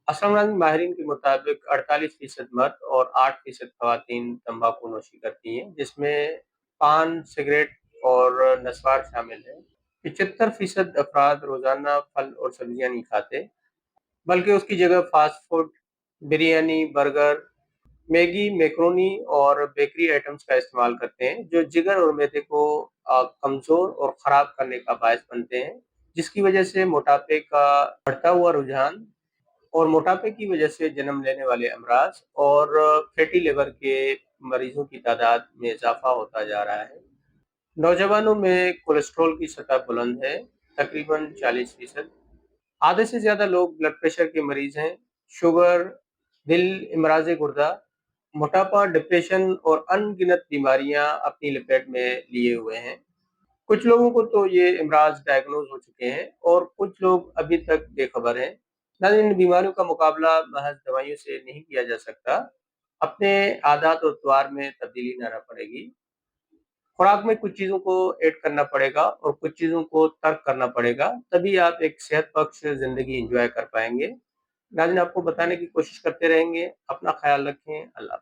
असम माहिरीन के मुताबिक 48% मर्द और 8% खवातीन तंबाकू नोशी करती हैं, जिसमें पान, सिगरेट और नस्वार शामिल है। 75% अफराद रोजाना फल और सब्जियां नहीं खाते, बल्कि उसकी जगह fast food, biryani, burger, Maggi, macaroni और बेकरी आइटम्स का इस्तेमाल करते हैं, जो जिगर और मैदे को कमजोर और खराब करने का बायस बनते हैं, जिसकी वजह से मोटापे का बढ़ता हुआ रुझान और मोटापे की वजह से जन्म लेने वाले अमराज और फैटी लिवर के मरीजों की तादाद में इजाफा होता जा रहा है। नौजवानों में कोलेस्ट्रॉल की सतह बुलंद है, तकरीबन 40%। आधे से ज्यादा लोग ब्लड प्रेशर के मरीज हैं। शुगर, दिल, इमराज गुर्दा, मोटापा, डिप्रेशन और अनगिनत बीमारियां अपनी लपेट में लिए हुए हैं। कुछ लोगों को तो ये इमराज डायग्नोज हो चुके हैं और कुछ लोग अभी तक बेखबर हैं। नाज़रीन, इन बीमारियों का मुकाबला महज दवाइयों से नहीं किया जा सकता। अपने आदत और त्वार में तब्दीली लाना पड़ेगी। खुराक में कुछ चीज़ों को ऐड करना पड़ेगा और कुछ चीज़ों को तर्क करना पड़ेगा, तभी आप एक सेहत बख्श ज़िंदगी एन्जॉय कर पाएँगे। नाज़रीन, आपको बताने की कोशिश करते रहेंगे। अपना ख़्याल रखें। अल्लाह